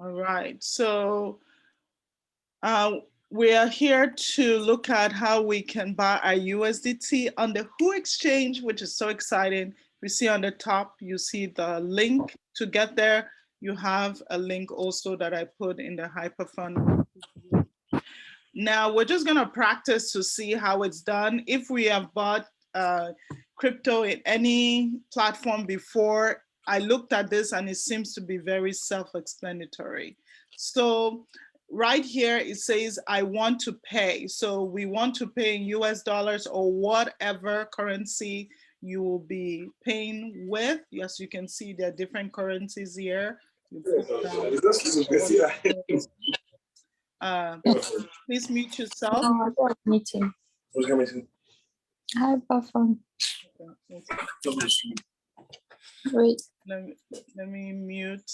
All right, so uh, we are here to look at how we can buy our USDT on the WHO exchange, which is so exciting. We see on the top, you see the link to get there. You have a link also that I put in the Hyperfund. Now we're just gonna practice to see how it's done. If we have bought crypto in any platform before, I looked at this and it seems to be very self-explanatory. So right here, it says, I want to pay. So we want to pay in US dollars or whatever currency you will be paying with. Yes, you can see there are different currencies here. You put down please mute yourself. Meeting. Hyperfund. Wait. Let me mute.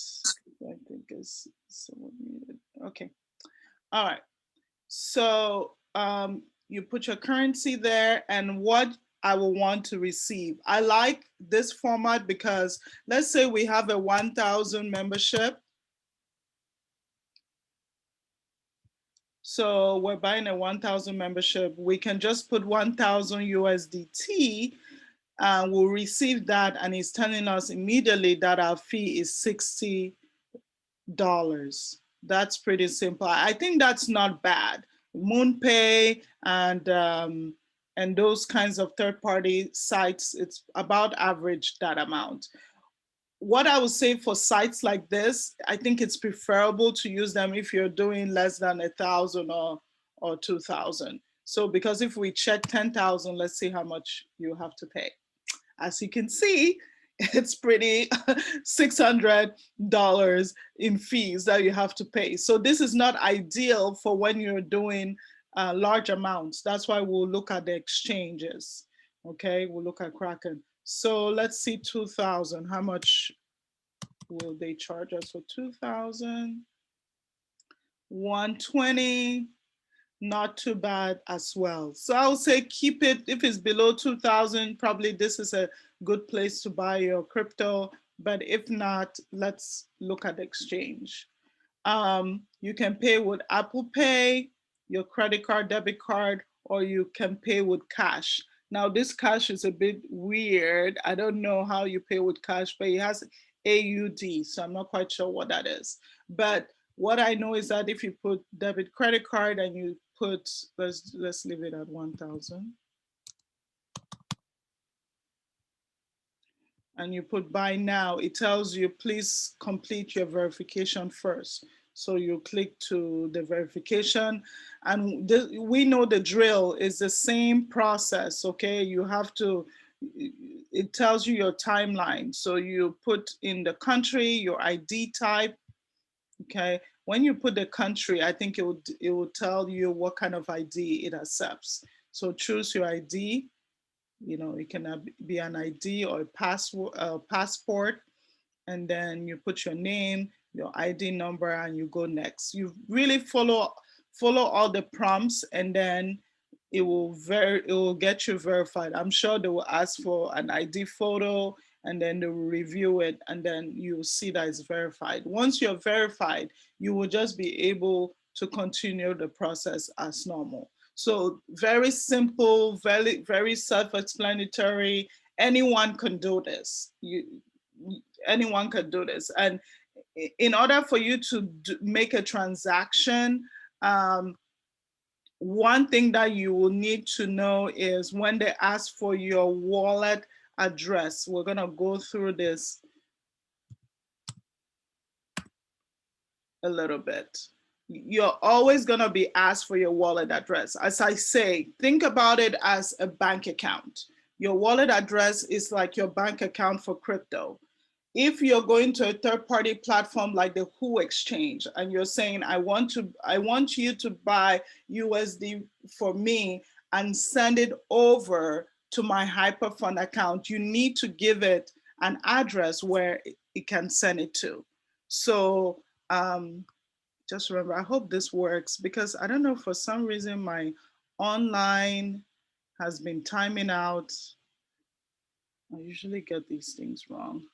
I think it's someone muted. Okay. All right. So you put your currency there and what I will want to receive. I like this format because let's say we have a 1,000 membership. So we're buying a 1,000 membership. We can just put 1,000 USDT and we'll receive that, and it's telling us immediately that our fee is $60. That's pretty simple. I think that's not bad. MoonPay and those kinds of third-party sites, it's about average that amount. What I would say for sites like this, I think it's preferable to use them if you're doing less than 1,000 or 2,000. So because if we check 10,000, let's see how much you have to pay. As you can see, it's pretty $600 in fees that you have to pay. So this is not ideal for when you're doing large amounts. That's why we'll look at the exchanges. Okay, we'll look at Kraken. So let's see 2,000. How much will they charge us for 2,000? 120. Not too bad as well. So I would say keep it. If it's below 2,000, probably this is a good place to buy your crypto. But if not, let's look at the exchange. You can pay with Apple Pay, your credit card, debit card, or you can pay with cash. Now this cash is a bit weird. I don't know how you pay with cash, but it has AUD, so I'm not quite sure what that is. But what I know is that if you put debit credit card and you put, let's leave it at 1,000. And you put buy now, it tells you please complete your verification first. So you click to the verification and we know the drill is the same process, okay? You have to, it tells you your timeline. So you put in the country, your ID type, okay? When you put the country, I think it will tell you what kind of ID it accepts. So choose your ID. You know, it can be an ID or a passport, and then you put your name, your ID number, and you go next. You really follow all the prompts, and then it will get you verified. I'm sure they will ask for an ID photo, and then they will review it, and then you'll see that it's verified. Once you're verified, you will just be able to continue the process as normal. So very simple, very self-explanatory. Anyone can do this. Anyone can do this. And in order for you to make a transaction, one thing that you will need to know is when they ask for your wallet address. We're gonna go through this a little bit. You're always gonna be asked for your wallet address. As I say, think about it as a bank account. Your wallet address is like your bank account for crypto. If you're going to a third-party platform like the WHO exchange and you're saying, I want you to buy USD for me and send it over to my Hyperfund account, you need to give it an address where it can send it to. So just remember, I hope this works because I don't know, for some reason my online has been timing out. I usually get these things wrong.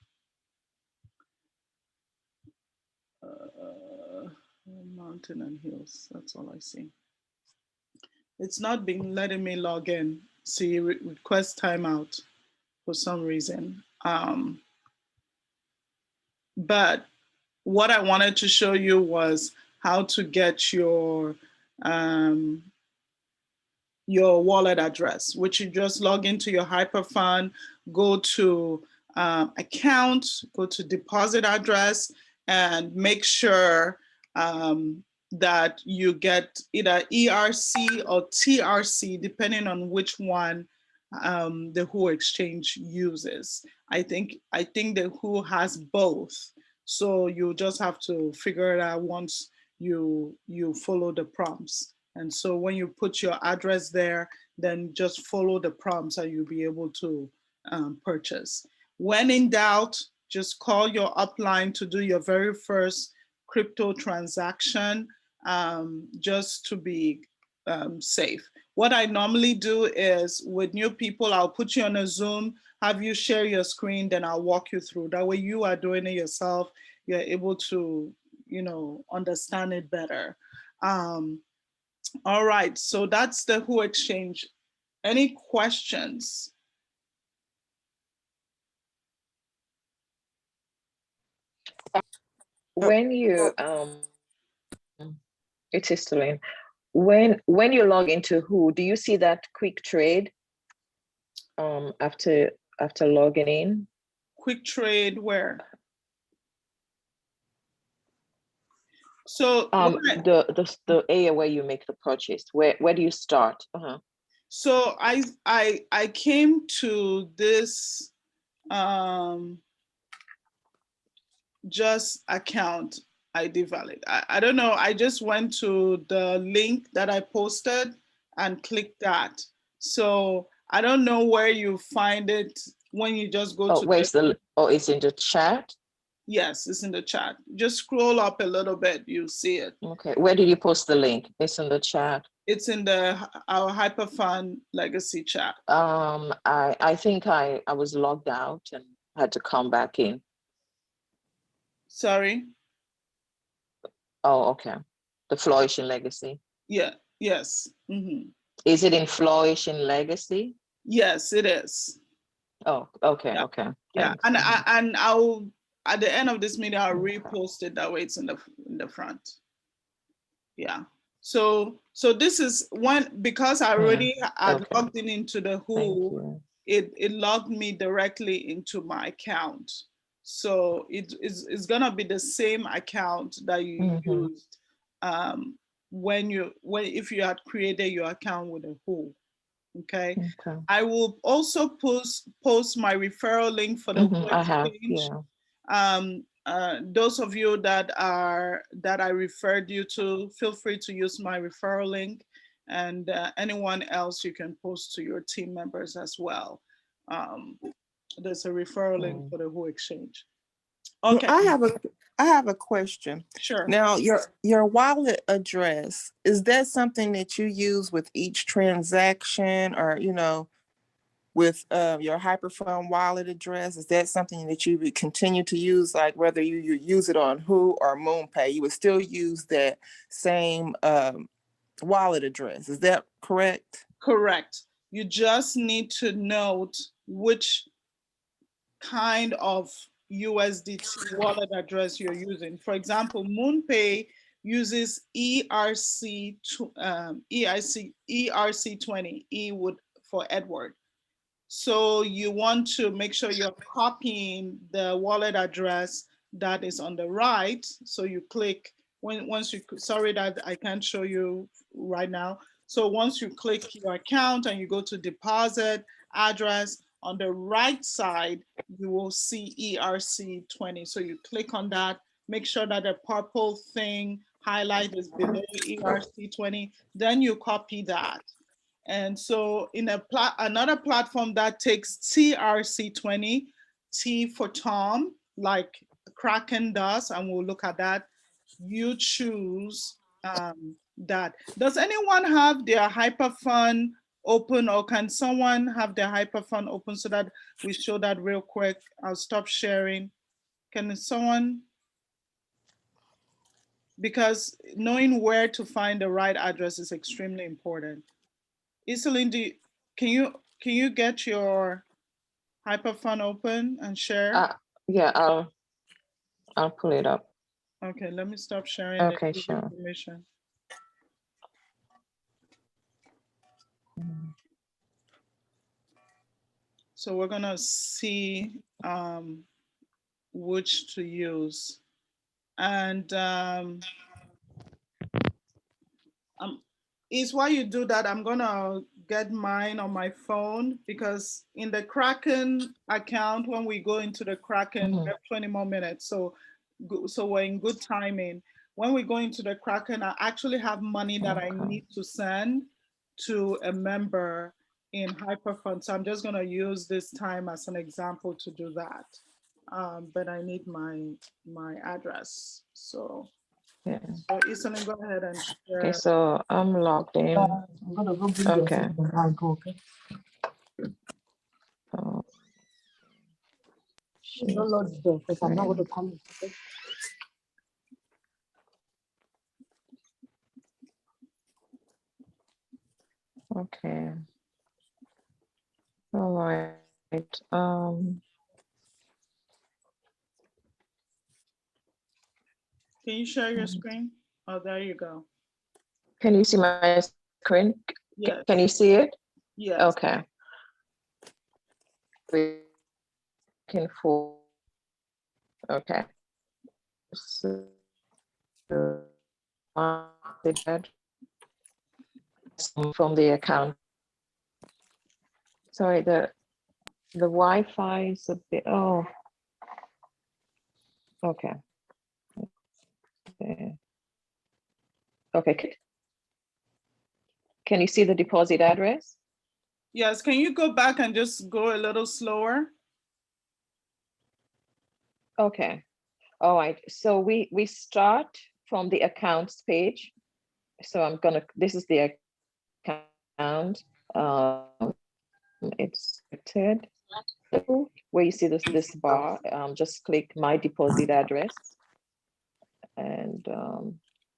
Mountain and Hills. That's all I see. It's not been letting me log in. See, request timeout for some reason. But what I wanted to show you was how to get um, your wallet address, which you just log into your Hyperfund, go to account, go to deposit address, and make sure that you get either ERC or TRC, depending on which one the WHO exchange uses. I think the WHO has both, so you just have to figure it out once you follow the prompts. And so when you put your address there, then just follow the prompts and you'll be able to purchase. When in doubt, just call your upline to do your very first crypto transaction, just to be safe. What I normally do is with new people, I'll put you on a Zoom, have you share your screen, then I'll walk you through. That way you are doing it yourself. You're able to, understand it better. All right, so that's the WHO exchange. Any questions? When you it is Celine. When you log into WHO, do you see that quick trade after logging in? Quick trade where? So the area where you make the purchase, where do you start? So I came to this just account ID valid. I don't know. I just went to the link that I posted and clicked that. So I don't know where you find it when you just go to. Where's it's in the chat? Yes, it's in the chat. Just scroll up a little bit, you'll see it. Okay, where did you post the link? It's in the chat. It's in our Hyperfund Legacy chat. I think I was logged out and had to come back in. Sorry? Oh, okay. The Flourishing Legacy. Yeah, yes. Mm-hmm. Is it in Flourishing Legacy? Yes, it is. Oh, okay, yeah. Okay. Yeah, and I'll at the end of this meeting I'll repost it, that way it's in the front. Yeah. So this is one, because I already had logged into the WHO, it logged me directly into my account. So it's gonna be the same account that you used if you had created your account with the WHO. Okay. I will also post my referral link for the WHO exchange. Those of you that I referred you to, feel free to use my referral link, and anyone else you can post to your team members as well. There's a referral link for the WHO exchange. Okay. Well, I have a question. Sure. Now, your wallet address, is that something that you use with each transaction, or with your Hyperfund wallet address? Is that something that you would continue to use, like whether you use it on WHO or MoonPay, you would still use that same wallet address? Is that correct? Correct. You just need to note which kind of USDT wallet address you're using. For example, MoonPay uses ERC20, E would for Edward. So you want to make sure you're copying the wallet address that is on the right. So you click, sorry that I can't show you right now. So once you click your account and you go to deposit address, on the right side, you will see ERC20. So you click on that, make sure that the purple thing highlight is below ERC20, then you copy that. And so in another platform that takes TRC20, T for Tom, like Kraken does, and we'll look at that, you choose that. Does anyone have their Hyperfund open, or can someone have their Hyperfund open so that we show that real quick? I'll stop sharing. Can someone? because knowing where to find the right address is extremely important. Iselin, can you get your Hyperfund open and share? Yeah, I'll pull it up. Okay, let me stop sharing the Okay, sure. information. So we're gonna see which to use. And is while you do that, I'm gonna get mine on my phone, because in the Kraken account, when we go into the Kraken, we have 20 more minutes. So we're in good timing. When we go into the Kraken, I actually have money that I need to send to a member in Hyperfund. So I'm just gonna use this time as an example to do that. But I need my address. So Yeah. so Iselin, go ahead and share. Okay, so I'm logged in. I'm gonna go bring your Okay. food and I'll go, okay? Oh, Don't load the door because I'm not going to come. Okay? okay. All right. Can you share your screen? Oh, there you go. Can you see my screen? Yes. Can you see it? Yes. Okay. We can for. Okay. So from the account. Sorry, the Wi-Fi is a bit. Oh. Okay. Okay. Can you see the deposit address? Yes. Can you go back and just go a little slower? Okay. All right. So we start from the accounts page. So this is the account. It's selected. Where you see this bar, just click my deposit address. And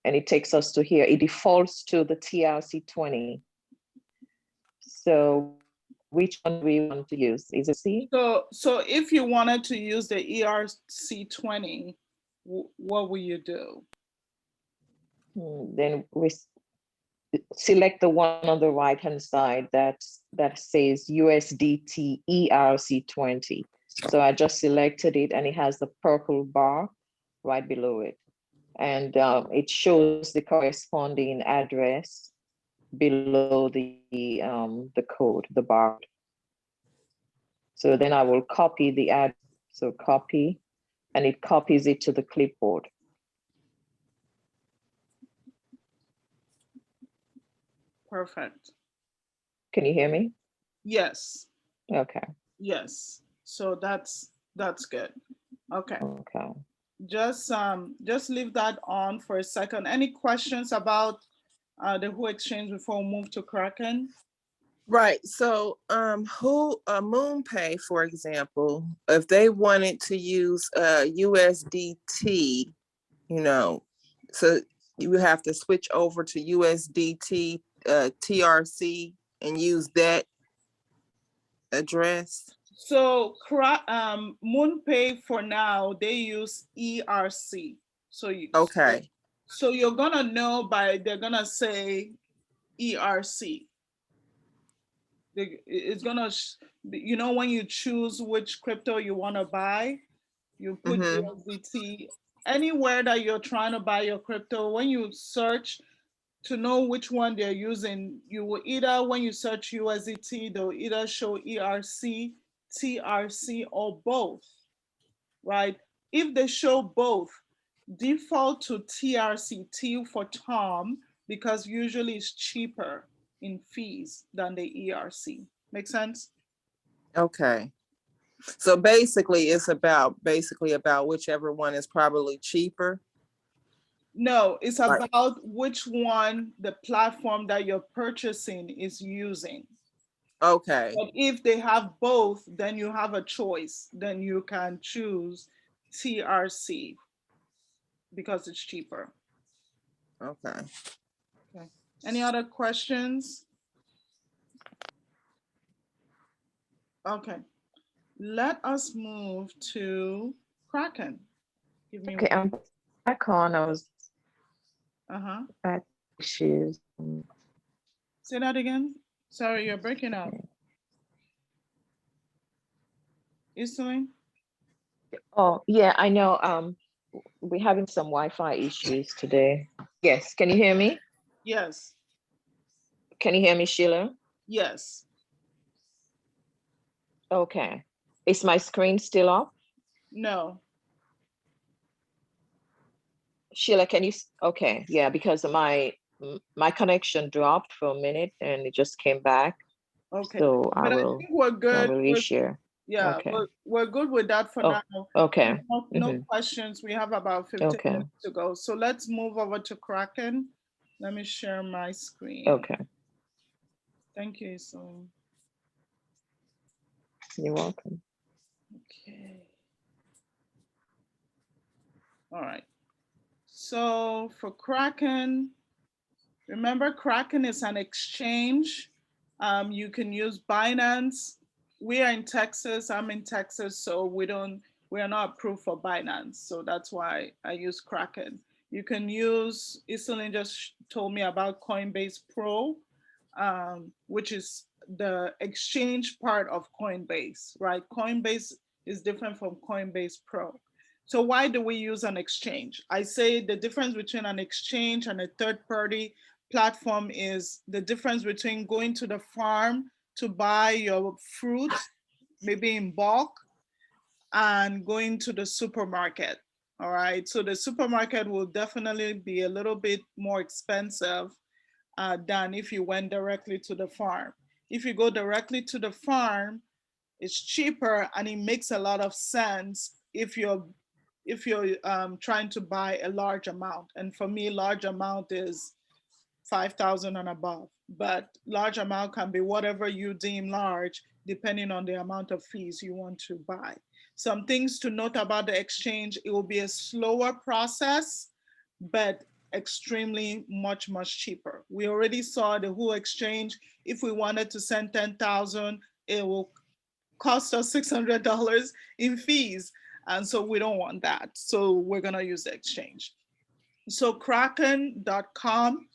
it takes us to here. It defaults to the TRC20. So which one do we want to use? Is it C? So if you wanted to use the ERC20, what will you do? Then we select the one on the right hand side that says USDT ERC20. So I just selected it and it has the purple bar right below it. And it shows the corresponding address below the code, the bar. So then I will copy the address. So copy, and it copies it to the clipboard. Perfect. Can you hear me? Yes. Okay. Yes. So that's good. Okay. Okay. Just leave that on for a second. Any questions about the Who Exchange before we move to Kraken? Right. So who MoonPay, for example, if they wanted to use USDT, so you would have to switch over to USDT TRC and use that address. So MoonPay for now, they use ERC. So Okay. So you're gonna know they're gonna say ERC. It's gonna, when you choose which crypto you want to buy, you put USDT. Anywhere that you're trying to buy your crypto, when you search to know which one they're using, you will either, when you search USDT, they'll either show ERC, TRC, or both, right? If they show both, default to TRC, T for Tom, because usually it's cheaper in fees than the ERC. Make sense? Okay. So basically it's about whichever one is probably cheaper. No, it's about which one the platform that you're purchasing is using. Okay. But if they have both, then you have a choice. Then you can choose TRC because it's cheaper. Okay. Okay. Any other questions? Okay. Let us move to Kraken. Give me Okay, I'm back on. I was uh-huh. back issues. Say that again. Sorry, you're breaking up. Easterling? Oh, yeah, I know. We're having some Wi-Fi issues today. Yes, can you hear me? Yes. Can you hear me, Sheila? Yes. Okay. Is my screen still up? No. Sheila, can you? Okay, yeah, because my connection dropped for a minute and it just came back. Okay. So I But I will think we're good. reshare. Yeah, Okay. we're good with that for Oh, now. okay. No questions. We have about 15 Okay. minutes to go. So let's move over to Kraken. Let me share my screen. Okay. Thank you, Easterling. You're welcome. Okay. All right. So for Kraken, remember Kraken is an exchange. You can use Binance. We are in Texas. I'm in Texas, so we are not approved for Binance. So that's why I use Kraken. You can use, Iselin just told me about Coinbase Pro, which is the exchange part of Coinbase, right? Coinbase is different from Coinbase Pro. So why do we use an exchange? I say the difference between an exchange and a third party platform is the difference between going to the farm to buy your fruits, maybe in bulk, and going to the supermarket. All right. So the supermarket will definitely be a little bit more expensive than if you went directly to the farm. If you go directly to the farm, it's cheaper and it makes a lot of sense if you're trying to buy a large amount. And for me, large amount is 5,000 and above. But large amount can be whatever you deem large, depending on the amount of fees you want to buy. Some things to note about the exchange: it will be a slower process, but extremely much cheaper. We already saw the whole exchange. If we wanted to send 10,000, it will cost us $600 in fees. And so we don't want that. So we're gonna use the exchange. So kraken.com.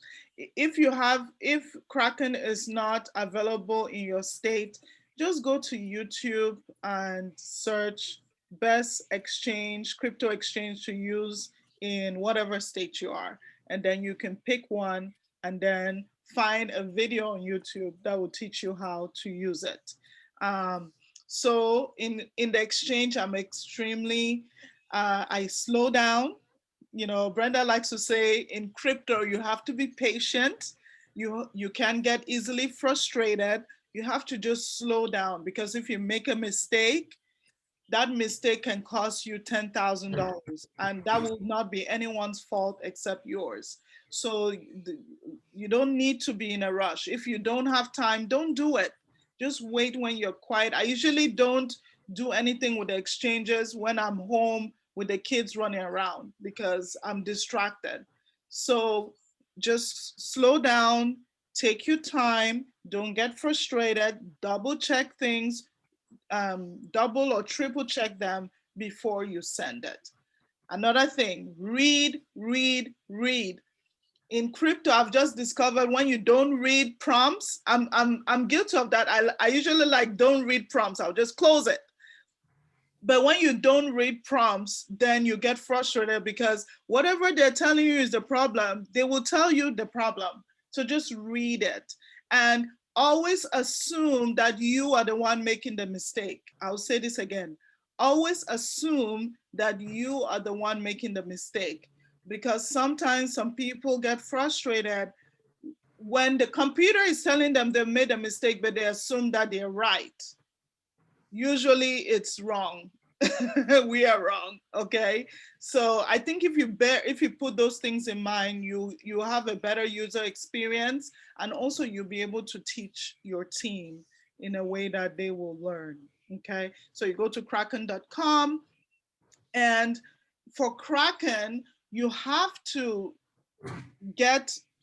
If Kraken is not available in your state, just go to YouTube and search best exchange, crypto exchange to use in whatever state you are. And then you can pick one and then find a video on YouTube that will teach you how to use it. So in the exchange, I'm extremely, I slow down. You know, Brenda likes to say in crypto, you have to be patient. You can get easily frustrated. You have to just slow down, because if you make a mistake, that mistake can cost you $10,000, and that will not be anyone's fault except yours. So you don't need to be in a rush. If you don't have time, don't do it. Just wait when you're quiet. I usually don't do anything with the exchanges when I'm home with the kids running around because I'm distracted. So just slow down, take your time, don't get frustrated, double check things, double or triple check them before you send it. Another thing, read, read, read. In crypto, I've just discovered when you don't read prompts, I'm guilty of that. I usually like don't read prompts. I'll just close it. But when you don't read prompts, then you get frustrated because whatever they're telling you is the problem, they will tell you the problem. So just read it. And always assume that you are the one making the mistake. I'll say this again. Always assume that you are the one making the mistake, because sometimes some people get frustrated when the computer is telling them they made a mistake, but they assume that they're right. Usually it's wrong. We are wrong. Okay. So I think if you put those things in mind, you have a better user experience, and also you'll be able to teach your team in a way that they will learn. Okay. So you go to kraken.com, and for Kraken, you have to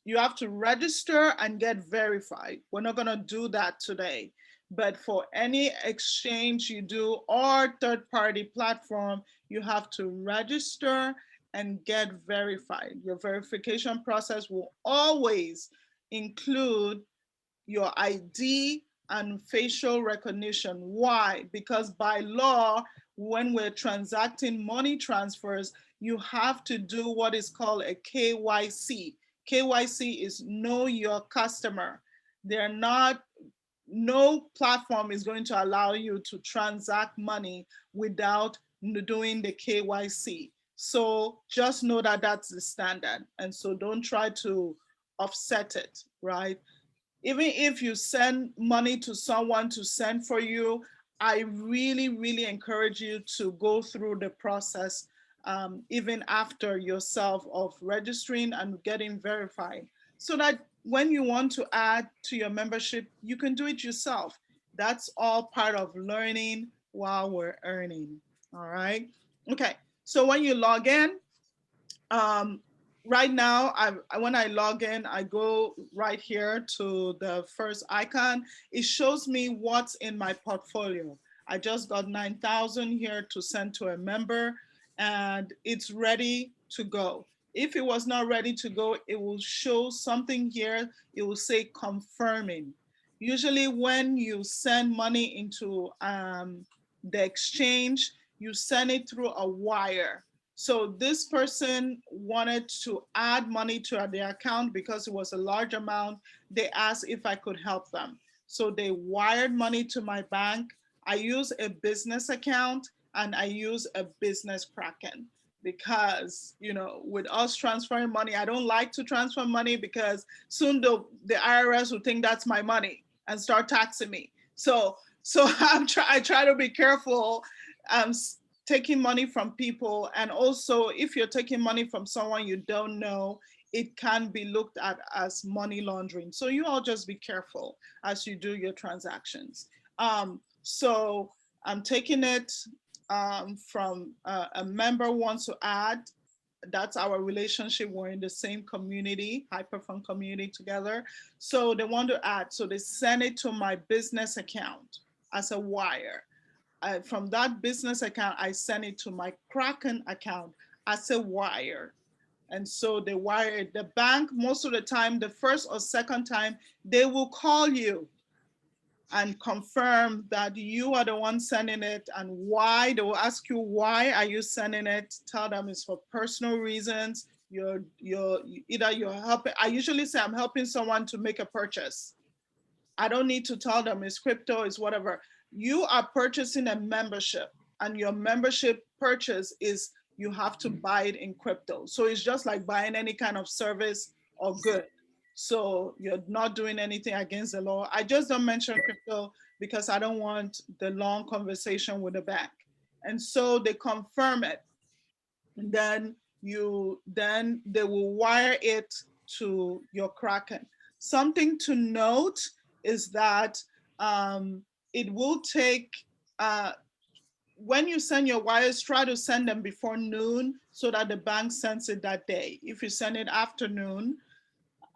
you have to register and get verified. We're not going to do that today. But for any exchange you do or third-party platform, you have to register and get verified. Your verification process will always include your ID and facial recognition. Why? Because by law, when we're transacting money transfers, you have to do what is called a KYC. KYC is know your customer. They're not, no platform is going to allow you to transact money without doing the KYC. So just know that that's the standard. And so don't try to offset it, right? Even if you send money to someone to send for you, I really, really encourage you to go through the process even after yourself of registering and getting verified so that when you want to add to your membership, you can do it yourself. That's all part of learning while we're earning, all right? Okay, so when you log in, right now, when I log in, I go right here to the first icon. It shows me what's in my portfolio. I just got 9,000 here to send to a member and it's ready to go. If it was not ready to go, it will show something here. It will say confirming. Usually when you send money into the exchange, you send it through a wire. So this person wanted to add money to their account because it was a large amount. They asked if I could help them. So they wired money to my bank. I use a business account and I use a business kraken because, you know, with us transferring money, I don't like to transfer money because soon the IRS will think that's my money and start taxing me. So I try to be careful taking money from people. And also if you're taking money from someone you don't know, it can be looked at as money laundering. So you all just be careful as you do your transactions. So I'm taking it from a member wants to add. That's our relationship. We're in the same community, Hyperfund community together. So they want to add, so they send it to my business account as a wire. From that business account, I send it to my Kraken account as a wire. And so they wire it. The bank, most of the time, the first or second time, they will call you and confirm that you are the one sending it and why. They will ask you, why are you sending it? Tell them it's for personal reasons. You're helping. I usually say I'm helping someone to make a purchase. I don't need to tell them it's crypto, it's whatever. You are purchasing a membership and your membership purchase is you have to buy it in crypto. So it's just like buying any kind of service or good. So you're not doing anything against the law. I just don't mention crypto because I don't want the long conversation with the bank. And so they confirm it. And then they will wire it to your Kraken. Something to note is that it will take, when you send your wires, try to send them before noon so that the bank sends it that day. If you send it afternoon,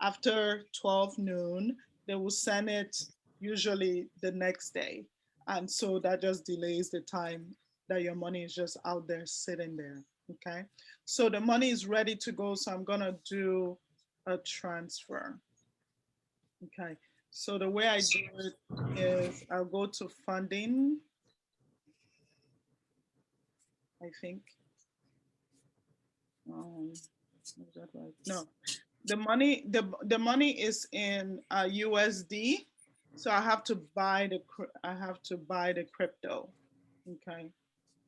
after 12 noon, they will send it usually the next day. And so that just delays the time that your money is just out there sitting there, okay? So the money is ready to go, so I'm gonna do a transfer, okay? So the way I do it is I'll go to funding, I think. Is that right? No, the money is in USD, so I have to buy the crypto. Okay,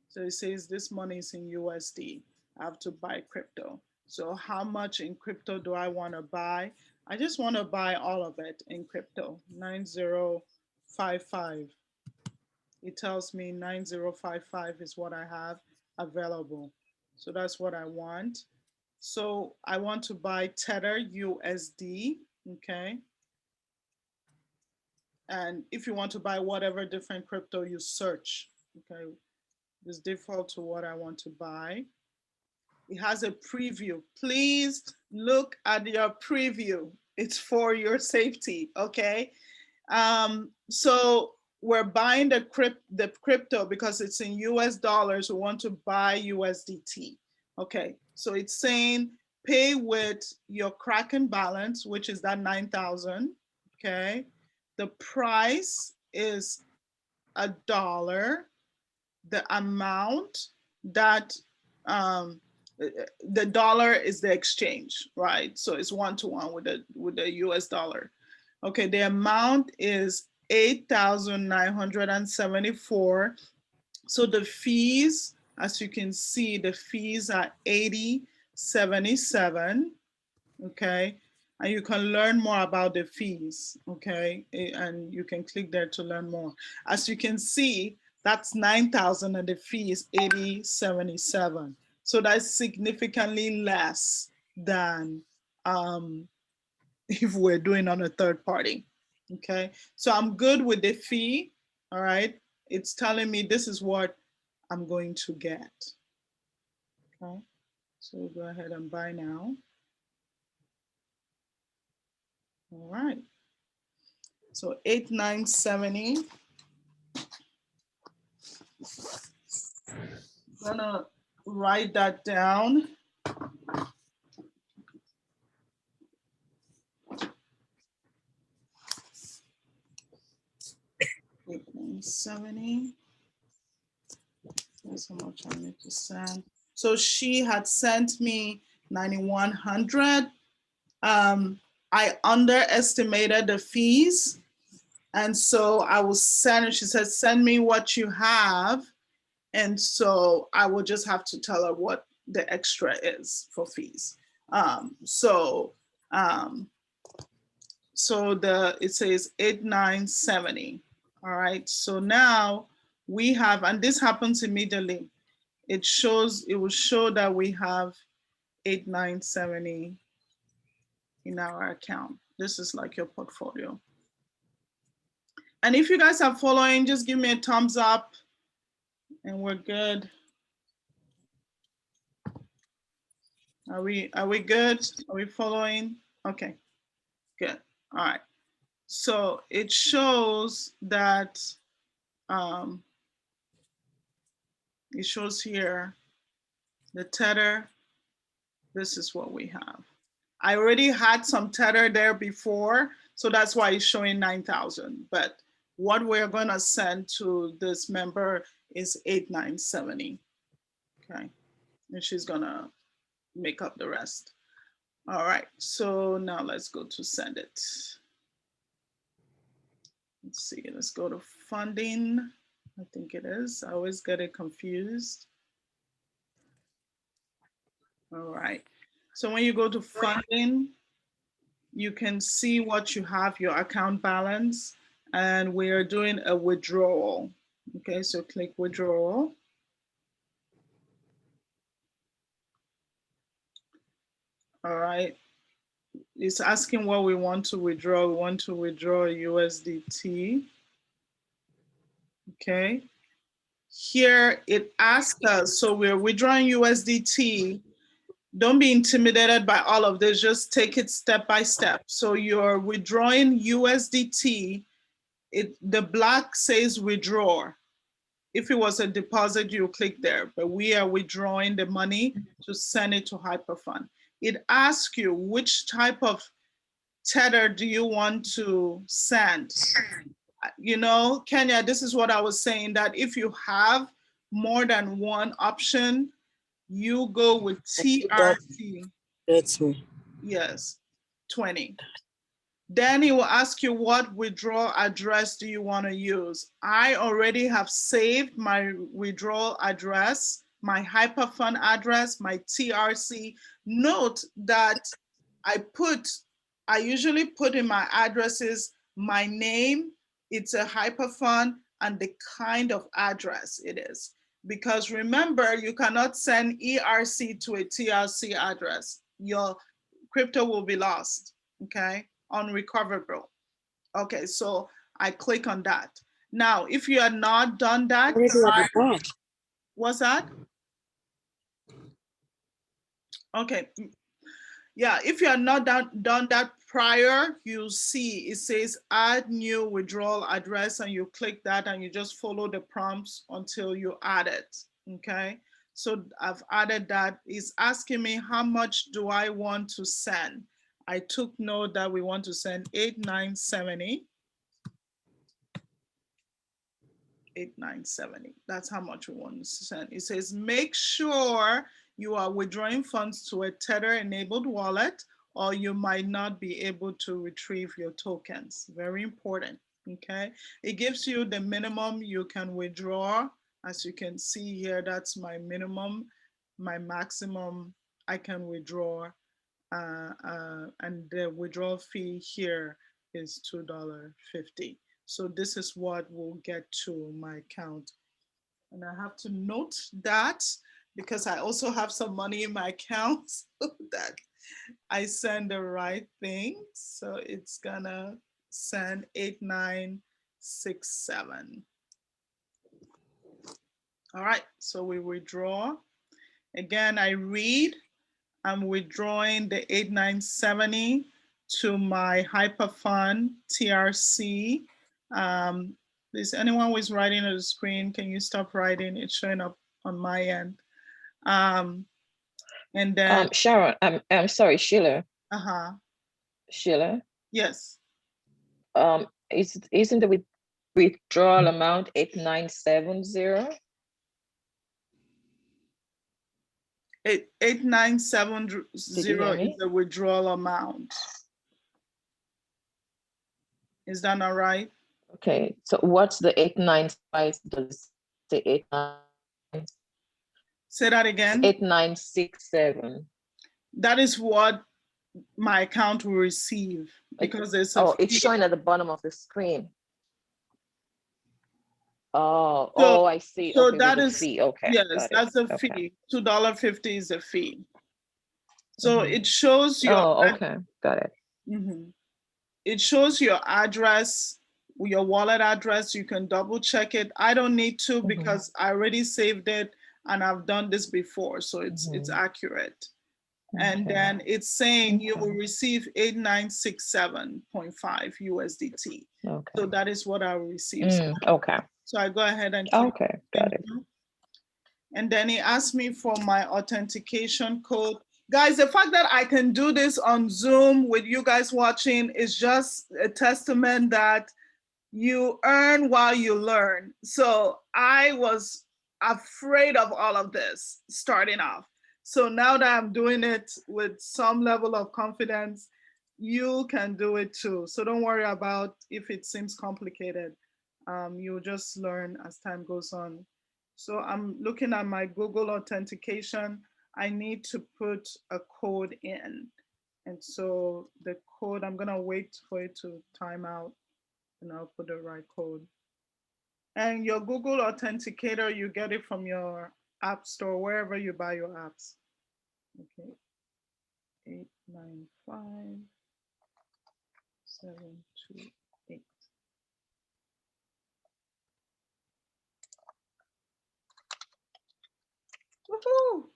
so it says this money is in USD. I have to buy crypto. So how much in crypto do I want to buy? I just want to buy all of it in crypto. 9055. It tells me 9055 is what I have available. So that's what I want. So I want to buy Tether USD, okay? And if you want to buy whatever different crypto, you search, okay? This default to what I want to buy. It has a preview. Please look at your preview. It's for your safety, okay? So we're buying the crypto because it's in US dollars. We want to buy USDT. Okay, so it's saying pay with your Kraken balance, which is that 9,000. Okay, the price is $1. The amount that the dollar is the exchange, right? So it's 1-to-1 with the US dollar. Okay, the amount is 8,974. So the fees, as you can see, the fees are 80.77. Okay, and you can learn more about the fees. Okay, and you can click there to learn more. As you can see, that's 9,000 and the fee is 80.77. So that's significantly less than if we're doing on a third party. Okay, so I'm good with the fee. All right, it's telling me this is what I'm going to get. Okay, so we'll go ahead and buy now. All right, so 8,970. I'm gonna write that down. $8,970. That's how much I need to send. So she had sent me 9,100. I underestimated the fees. And so I will send it. She said, send me what you have. And so I will just have to tell her what the extra is for fees. So it says 8,970. All right. So now we have, and this happens immediately. It will show that we have 8,970 in our account. This is like your portfolio. And if you guys are following, just give me a thumbs up and we're good. Are we good? Are we following? Okay, good. All right. So it shows that it shows here the tether. This is what we have. I already had some tether there before, so that's why it's showing 9,000. But what we're gonna send to this member is 8,970. Okay, and she's gonna make up the rest. All right, so now let's go to send it. Let's see, let's go to funding. I think it is. I always get it confused. All right, so when you go to funding, you can see what you have, your account balance, and we are doing a withdrawal. Okay, so click withdrawal. All right, it's asking what we want to withdraw. We want to withdraw USDT. Okay, here it asks us, so we're withdrawing USDT. Don't be intimidated by all of this, just take it step by step. So you're withdrawing USDT, the black says withdraw. If it was a deposit, you click there, but we are withdrawing the money to send it to Hyperfund. It asks you which type of tether do you want to send? You know, Kenya, this is what I was saying, that if you have more than one option, you go with TRC. That's me. Yes, 20. Then it will ask you what withdrawal address do you want to use. I already have saved my withdrawal address, my Hyperfund address, my TRC. Note that I usually put in my addresses my name, it's a Hyperfund, and the kind of address it is. Because remember, you cannot send ERC to a TRC address. Your crypto will be lost, okay? Unrecoverable. Okay, so I click on that. Now, if you have not done that, what's that? Okay. Yeah, if you are not done that prior, you see it says add new withdrawal address, and you click that and you just follow the prompts until you add it. Okay. So I've added that. It's asking me how much do I want to send. I took note that we want to send 8970. 8970. That's how much we want to send. It says make sure you are withdrawing funds to a Tether enabled wallet, or you might not be able to retrieve your tokens. Very important. Okay. It gives you the minimum you can withdraw. As you can see here, that's my minimum. My maximum I can withdraw. And the withdrawal fee here is $2.50. So this is what will get to my account. And I have to note that because I also have some money in my account so that I send the right thing. So it's gonna send 8967. All right, so we withdraw. Again, I read, I'm withdrawing the 8970 to my Hyperfund TRC. Is anyone who is writing on the screen? Can you stop writing? It's showing up on my end. And then Sharon, I'm sorry, Sheila. Sheila, yes. Isn't the withdrawal amount 8970? 8970 is the withdrawal amount. Is that not right? Okay, so what's the 895? Does the 89? Say that again. 8967. That is what my account will receive because there's a it's showing at the bottom of the screen. So, I see. So okay, that with is the fee. Okay, yes, that's a fee. Okay. $2.50 is a fee. So it shows your. Okay, got it. It shows your address, your wallet address. You can double check it. I don't need to because I already saved it and I've done this before, so it's accurate. And then it's saying you will receive 8967.5 USDT. So that is what I will receive. Okay. So I go ahead and click. Okay, got it. And then he asked me for my authentication code. Guys, the fact that I can do this on Zoom with you guys watching is just a testament that you earn while you learn. So I was afraid of all of this starting off. So now that I'm doing it with some level of confidence, you can do it too. So don't worry about if it seems complicated. You'll just learn as time goes on. So I'm looking at my Google authentication. I need to put a code in. And so the code, I'm gonna wait for it to time out and I'll put the right code. And your Google Authenticator, you get it from your app store, wherever you buy your apps. Okay, 895728. Woohoo!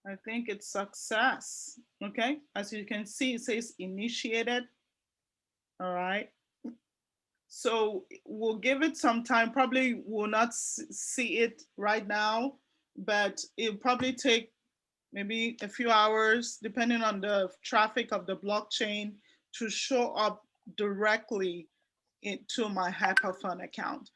I think it's success. Okay, as you can see, it says initiated. All right. So we'll give it some time. Probably will not see it right now, but it'll probably take maybe a few hours, depending on the traffic of the blockchain, to show up directly into my Hyperfund account.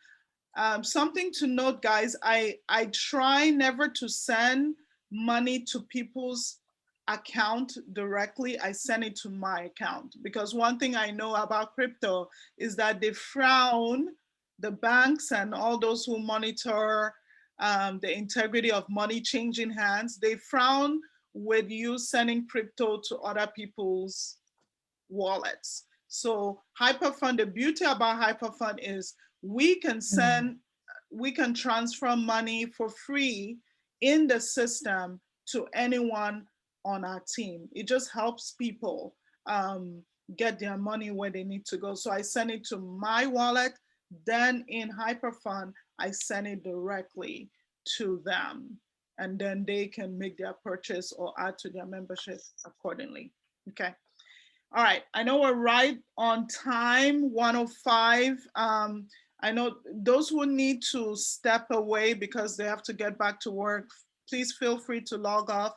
Something to note, guys, I try never to send money to people's account directly. I send it to my account because one thing I know about crypto is that they frown, the banks and all those who monitor the integrity of money changing hands, they frown with you sending crypto to other people's wallets. So Hyperfund, the beauty about Hyperfund is we can send, we can transfer money for free in the system to anyone on our team. It just helps people get their money where they need to go. So I send it to my wallet, then in Hyperfund, I send it directly to them. and then they can make their purchase or add to their membership accordingly. Okay. All right. I know we're right on time, 1:05. I know those who need to step away because they have to get back to work, please feel free to log off.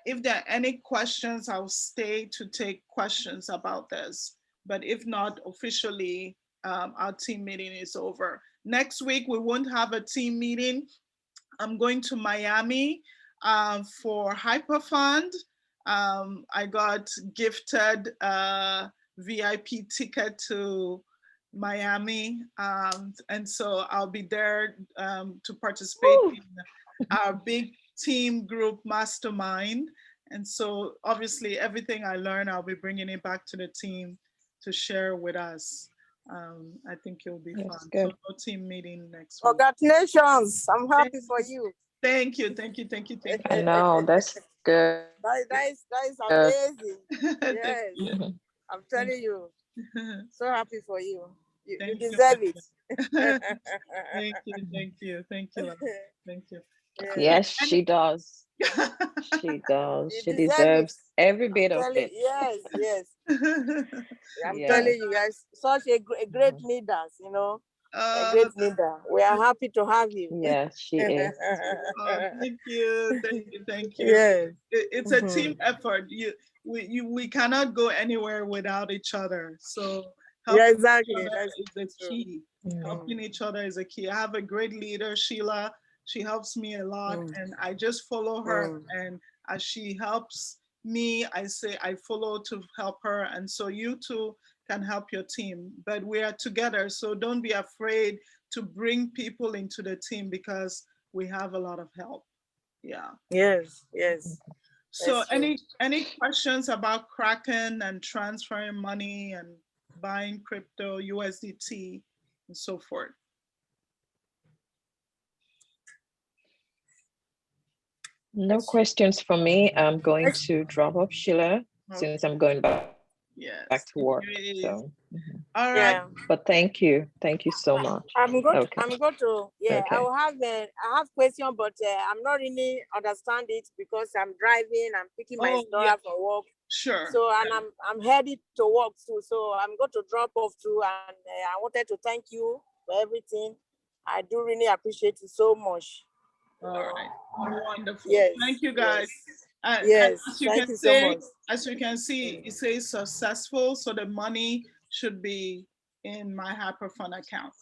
If there are any questions, I'll stay to take questions about this. But if not, officially, our team meeting is over. Next week, we won't have a team meeting. I'm going to Miami for Hyperfund. I got gifted a VIP ticket to Miami. And so I'll be there to participate in our big team group mastermind. And so obviously everything I learn, I'll be bringing it back to the team to share with us. I think it'll be That's fun. good. So no team meeting next week. Congratulations. I'm happy for you. Thank you, thank you, thank you, thank I know, that's good. That is amazing. you. Yes, Mhm. I'm telling you. So happy for you. You Thank you. deserve it. Thank you, thank you, thank you, thank you. Yes, she does. She does. You She deserve deserves it. every bit of it. Yes, yes. I'm Yes. telling you guys, such a great Mhm. leaders, you know, a Uh, great leader. We are happy to have you. Yes, she is. thank you, thank you, thank you. Yes. It's a team effort. We cannot go anywhere without each other. So Yeah, helping exactly. each other That's is the true. key. Mm. Helping each other is a key. I have a great leader, Sheila. She helps me a lot, Mm. and I just follow her. Mm. And as she helps me, I say I follow to help her. And so you too can help your team. But we are together, so don't be afraid to bring people into the team because we have a lot of help. Yeah. Yes, yes. So That's true. any questions about Kraken and transferring money and buying crypto, USDT, and so forth? No questions for me. I'm going to drop off Sheila since I'm going back Yes. to work. Great. So, All right. Yeah. but thank you so much. I'm going Okay. to, yeah, Okay. I have question, but I'm not really understand it because I'm driving, I'm picking my Oh, daughter yeah, from work. sure. So, and I'm headed to work too. So I'm going to drop off too. And I wanted to thank you for everything. I do really appreciate it so much. All right. Wonderful. Yes. Thank you, guys. And Yes. as you Thank can you so say, much. as you can see, it says successful. So the money should be in my Hyperfund account.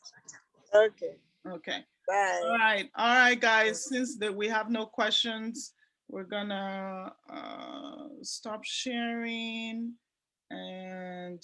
Okay. Okay. Bye. All right, guys. Since we have no questions, we're gonna stop sharing and